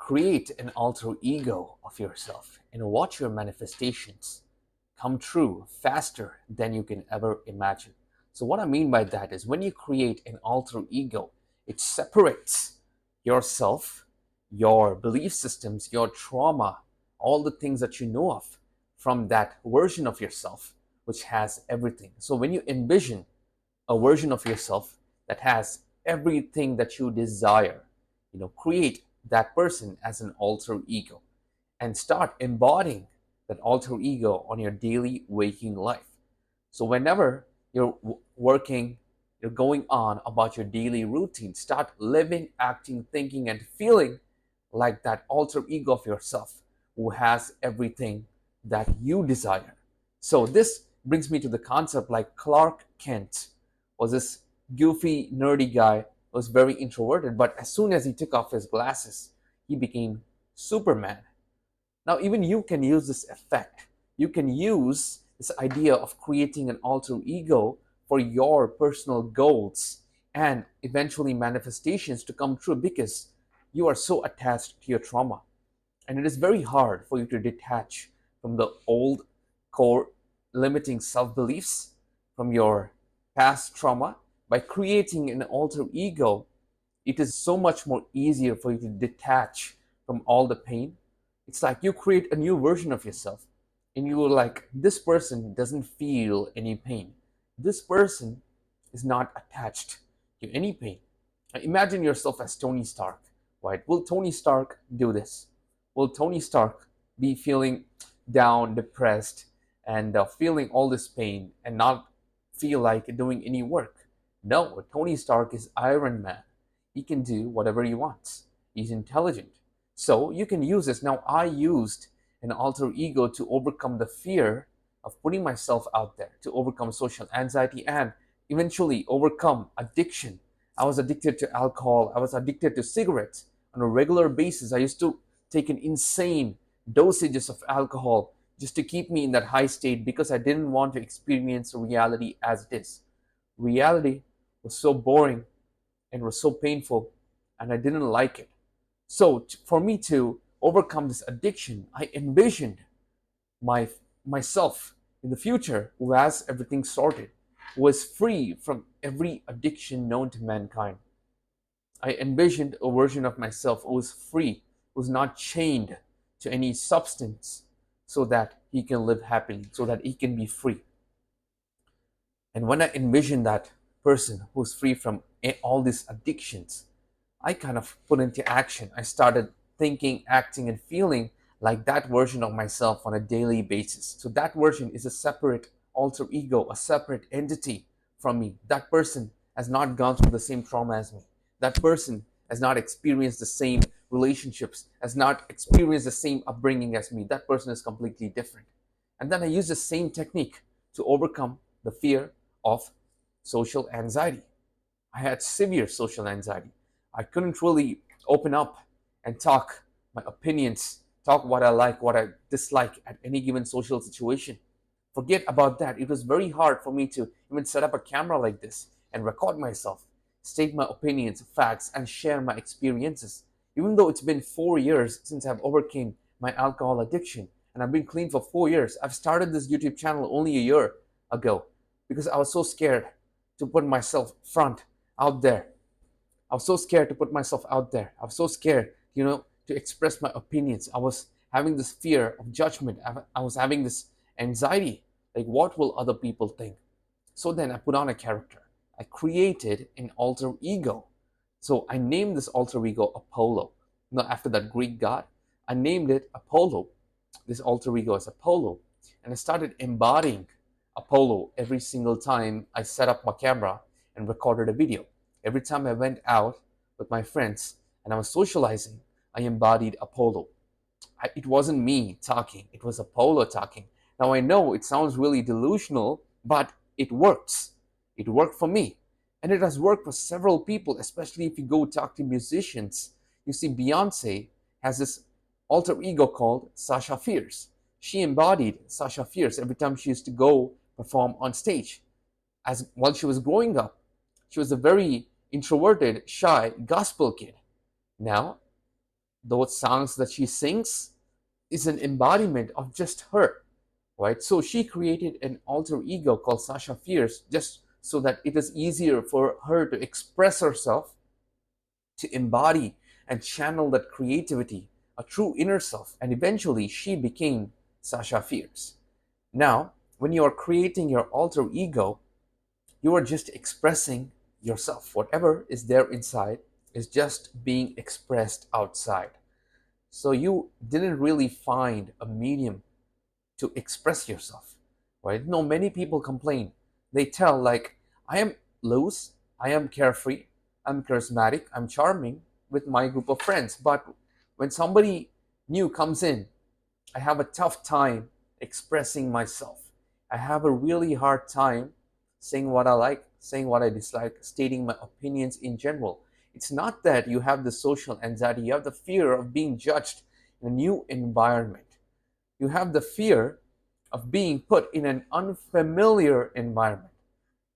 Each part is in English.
create an alter ego of yourself and watch your manifestations come true faster than you can ever imagine. So, what I mean by that is when you create an alter ego, it separates yourself, your belief systems, your trauma, all the things that you know of from that version of yourself which has everything. So, when you envision a version of yourself that has everything that you desire, create that person as an alter ego and start embodying that alter ego on your daily waking life. So whenever you're working, you're going on about your daily routine, start living, acting, thinking, and feeling like that alter ego of yourself who has everything that you desire. So this brings me to the concept like Clark Kent was this goofy, nerdy guy, was very introverted, but as soon as he took off his glasses, he became Superman. Now, even you can use this effect. You can use this idea of creating an alter ego for your personal goals and eventually manifestations to come true because you are so attached to your trauma. And it is very hard for you to detach from the old core limiting self beliefs, from your past trauma. By creating an alter ego, it is so much more easier for you to detach from all the pain. It's like you create a new version of yourself and you are like, this person doesn't feel any pain. This person is not attached to any pain. Imagine yourself as Tony Stark, right? Will Tony Stark do this? Will Tony Stark be feeling down, depressed, and feeling all this pain and not feel like doing any work? No, Tony Stark is Iron Man. He can do whatever he wants. He's intelligent. So you can use this. Now, I used an alter ego to overcome the fear of putting myself out there, to overcome social anxiety, and eventually overcome addiction. I was addicted to alcohol. I was addicted to cigarettes on a regular basis. I used to take an insane dosages of alcohol just to keep me in that high state because I didn't want to experience reality as it is. Reality was so boring and was so painful, and I didn't like it. So for me to overcome this addiction, I envisioned my myself in the future who has everything sorted, who is free from every addiction known to mankind. I envisioned a version of myself who is free, who's not chained to any substance, so that he can live happily, so that he can be free. And when I envisioned that person who's free from all these addictions, I kind of put into action. I started thinking, acting, and feeling like that version of myself on a daily basis. So that version is a separate alter ego, a separate entity from me. That person has not gone through the same trauma as me. That person has not experienced the same relationships, has not experienced the same upbringing as me. That person is completely different. And then I use the same technique to overcome the fear of social anxiety. I had severe social anxiety. I couldn't really open up and talk my opinions, talk what I like, what I dislike at any given social situation. Forget about that. It was very hard for me to even set up a camera like this and record myself, state my opinions, facts, and share my experiences. Even though it's been 4 years since I've overcame my alcohol addiction and I've been clean for 4 years, I've started this YouTube channel only a year ago because I was so scared to put myself front out there. I was so scared to put myself out there. I was so scared, to express my opinions. I was having this fear of judgment. I was having this anxiety. Like, what will other people think? So then I put on a character. I created an alter ego. So I named this alter ego Apollo. After that Greek god, I named it Apollo. This alter ego is Apollo. And I started embodying Apollo every single time I set up my camera and recorded a video. Every time I went out with my friends and I was socializing, I embodied Apollo. It wasn't me talking, it was Apollo talking. Now I know it sounds really delusional, but it works. It worked for me. And it has worked for several people, especially if you go talk to musicians. You see, Beyonce has this alter ego called Sasha Fierce. She embodied Sasha Fierce every time she used to go perform on stage. As while she was growing up, she was a very introverted, shy gospel kid. Now, those songs that she sings is an embodiment of just her, right? So she created an alter ego called Sasha Fierce just so that it is easier for her to express herself, to embody and channel that creativity, a true inner self. And eventually she became Sasha Fierce. Now, when you are creating your alter ego, you are just expressing yourself. Whatever is there inside is just being expressed outside. So you didn't really find a medium to express yourself, right? No, many people complain. They tell, like, I am loose, I am carefree, I'm charismatic, I'm charming with my group of friends. But when somebody new comes in, I have a tough time expressing myself. I have a really hard time saying what I like, saying what I dislike, stating my opinions in general. It's not that you have the social anxiety, you have the fear of being judged in a new environment. You have the fear of being put in an unfamiliar environment.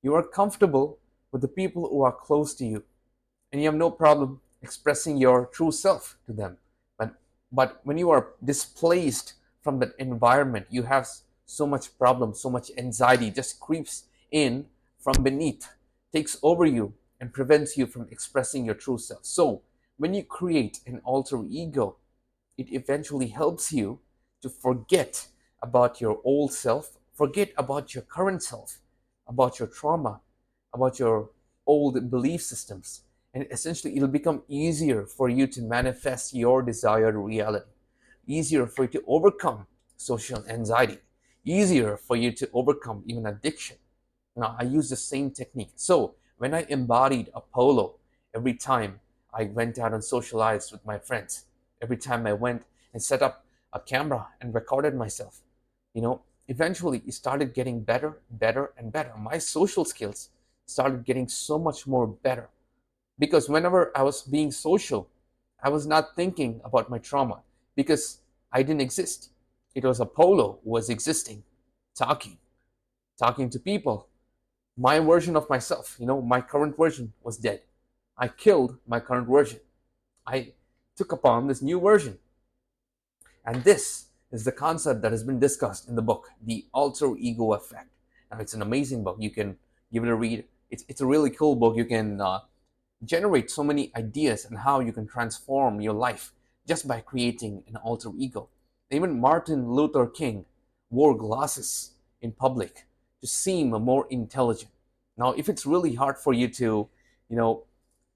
You are comfortable with the people who are close to you, and you have no problem expressing your true self to them. But when you are displaced from that environment, you have so much problem, so much anxiety just creeps in from beneath, takes over you, and prevents you from expressing your true self. So when you create an alter ego, it eventually helps you to forget about your old self, forget about your current self, about your trauma, about your old belief systems. And essentially, it'll become easier for you to manifest your desired reality, easier for you to overcome social anxiety, easier for you to overcome even addiction. Now, I use the same technique. So, when I embodied Apollo every time I went out and socialized with my friends, every time I went and set up a camera and recorded myself, eventually it started getting better, better, and better. My social skills started getting so much more better because whenever I was being social, I was not thinking about my trauma because I didn't exist. It was Apollo who was existing, talking to people. My version of myself, my current version was dead. I killed my current version. I took upon this new version. And this is the concept that has been discussed in the book, The Alter Ego Effect. Now, it's an amazing book. You can give it a read. It's a really cool book. You can generate so many ideas on how you can transform your life just by creating an alter ego. Even Martin Luther King wore glasses in public to seem more intelligent. Now, if it's really hard for you to,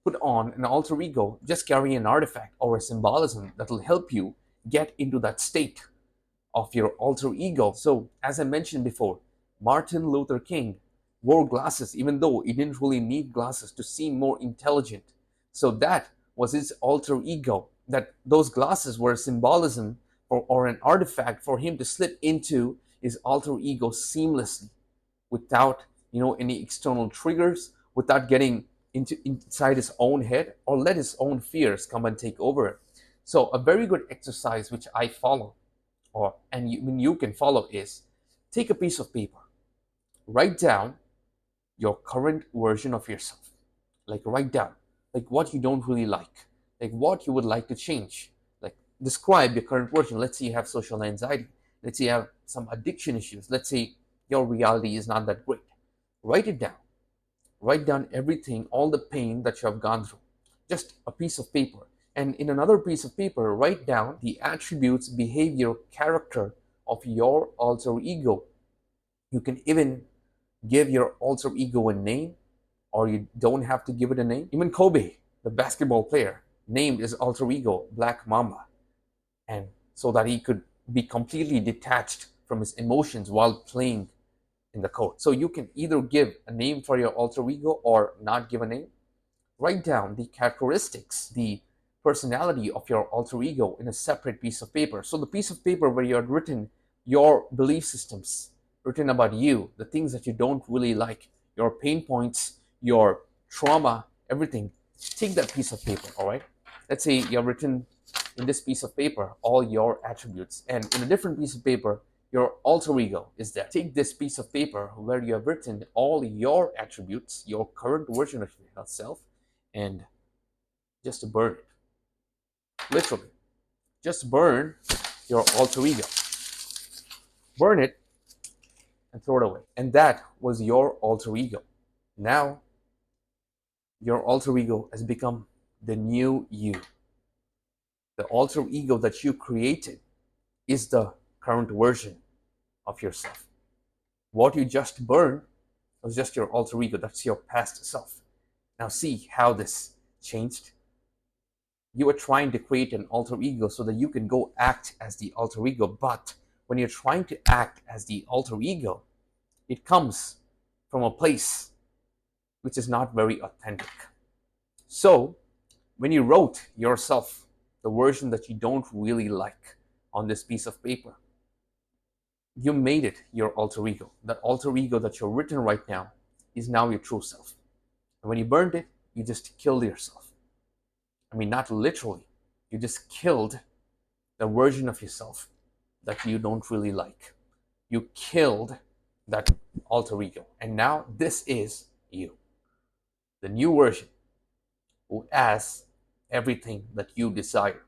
put on an alter ego, just carry an artifact or a symbolism that will help you get into that state of your alter ego. So, as I mentioned before, Martin Luther King wore glasses even though he didn't really need glasses to seem more intelligent. So that was his alter ego, that those glasses were a symbolism or an artifact for him to slip into his alter ego seamlessly without any external triggers, without getting inside his own head or let his own fears come and take over. So a very good exercise which I follow, and you can follow, is take a piece of paper, write down your current version of yourself. Like write down like what you don't really like what you would like to change. Like describe your current version. Let's say you have social anxiety. Let's say you have some addiction issues. Let's say your reality is not that great. Write it down. Write down everything, all the pain that you have gone through. Just a piece of paper. And in another piece of paper, write down the attributes, behavior, character of your alter ego. You can even give your alter ego a name, or you don't have to give it a name. Even Kobe, the basketball player, named his alter ego Black Mamba, and so that he could be completely detached from his emotions while playing in the court. So you can either give a name for your alter ego or not give a name. Write down the characteristics, the personality of your alter ego in a separate piece of paper. So the piece of paper where you had written your belief systems, written about you, the things that you don't really like, your pain points, your trauma, everything. Take that piece of paper, all right? Let's say you have written in this piece of paper all your attributes, and in a different piece of paper, your alter ego is there. Take this piece of paper where you have written all your attributes, your current version of yourself, and just burn it. Literally. Just burn your alter ego. Burn it and throw it away. And that was your alter ego. Now, your alter ego has become the new you. The alter ego that you created is the current version of yourself. What you just burned was just your alter ego. That's your past self. Now, see how this changed. You are trying to create an alter ego so that you can go act as the alter ego. But when you're trying to act as the alter ego, it comes from a place which is not very authentic. So, when you wrote yourself, the version that you don't really like, on this piece of paper, you made it your alter ego. That alter ego that you're written right now is now your true self. And when you burned it, you just killed yourself. I mean, not literally. You just killed the version of yourself that you don't really like. You killed that alter ego. And now this is you. The new version who has everything that you desire,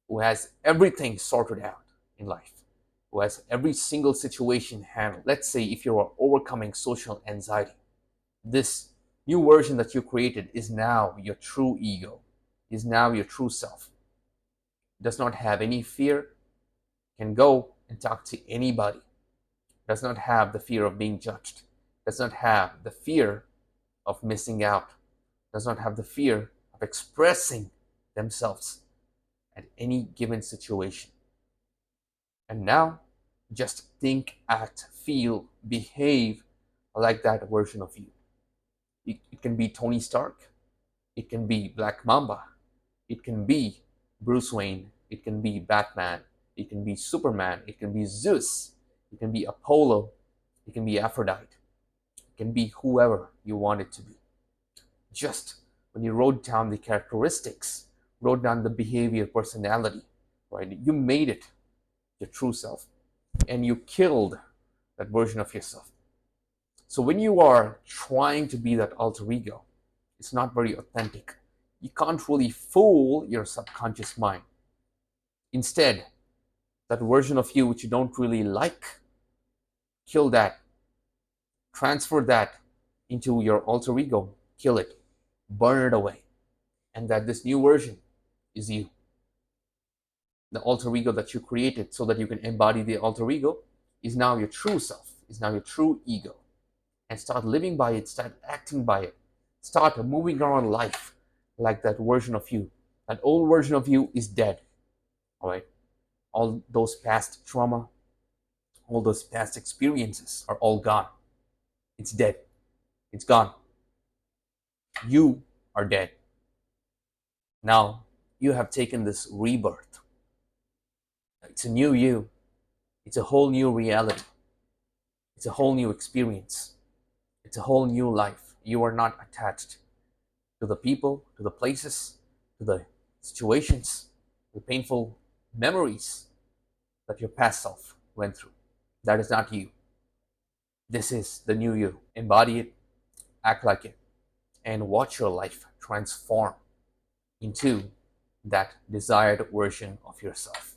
who has everything sorted out in life, who has every single situation handled. Let's say if you are overcoming social anxiety, this new version that you created is now your true ego, is now your true self. Does not have any fear, can go and talk to anybody, does not have the fear of being judged, does not have the fear of missing out, does not have the fear of expressing themselves at any given situation. And now, just think, act, feel, behave like that version of you. It can be Tony Stark, it can be Black Mamba, it can be Bruce Wayne, it can be Batman, it can be Superman, it can be Zeus, it can be Apollo, it can be Aphrodite, it can be whoever you want it to be. Just when you wrote down the characteristics, wrote down the behavior, personality, right? You made it your true self, and you killed that version of yourself. So when you are trying to be that alter ego, it's not very authentic. You can't really fool your subconscious mind. Instead, that version of you which you don't really like, kill that. Transfer that into your alter ego. Kill it. Burn it away. And that this new version is you. The alter ego that you created so that you can embody the alter ego is now your true self, is now your true ego. And start living by it, start acting by it. Start moving around life like that version of you. That old version of you is dead. All right? All those past trauma, all those past experiences are all gone. It's dead. It's gone. You are dead. Now you have taken this rebirth. It's a new you. It's a whole new reality. It's a whole new experience. It's a whole new life. You are not attached to the people, to the places, to the situations, the painful memories that your past self went through. That is not you. This is the new you. Embody it, act like it, and watch your life transform into that desired version of yourself.